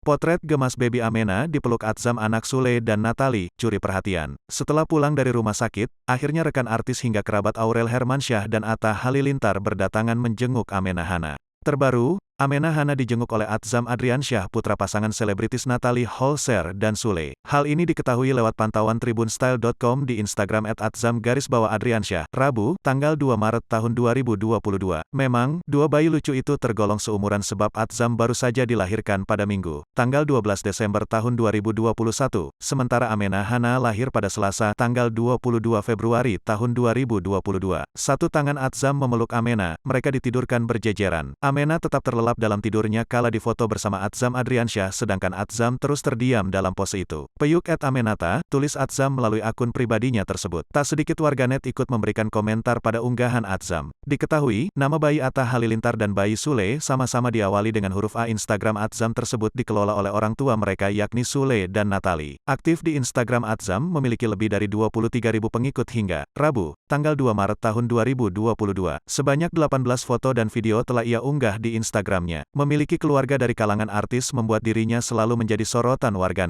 Potret gemas baby Amena dipeluk Atzam, anak Sule dan Natalie, curi perhatian. Setelah pulang dari rumah sakit, akhirnya rekan artis hingga kerabat Aurel Hermansyah dan Atta Halilintar berdatangan menjenguk Amena Hana. Terbaru, Amena Hana dijenguk oleh Atzam Adriansyah, putra pasangan selebritis Natalie Holzer dan Sule. Hal ini diketahui lewat pantauan tribunstyle.com di Instagram @atzam_adriansyah, Rabu, tanggal 2 Maret tahun 2022. Memang, dua bayi lucu itu tergolong seumuran sebab Atzam baru saja dilahirkan pada Minggu, tanggal 12 Desember tahun 2021, sementara Amena Hana lahir pada Selasa, tanggal 22 Februari tahun 2022. Satu tangan Atzam memeluk Amena, mereka ditidurkan berjejeran. Amena tetap terlelap dalam tidurnya kala difoto bersama Atzam Adriansyah, sedangkan Atzam terus terdiam dalam pose itu. "Peyuk @Amenata," tulis Atzam melalui akun pribadinya tersebut. Tak sedikit warganet ikut memberikan komentar pada unggahan Atzam. Diketahui, nama bayi Atta Halilintar dan bayi Sule sama-sama diawali dengan huruf A. Instagram Atzam tersebut dikelola oleh orang tua mereka yakni Sule dan Natalie. Aktif di Instagram Atzam memiliki lebih dari 23.000 pengikut hingga Rabu, tanggal 2 Maret tahun 2022. Sebanyak 18 foto dan video telah ia unggah di Instagramnya. Memiliki keluarga dari kalangan artis membuat dirinya selalu menjadi sorotan warganet.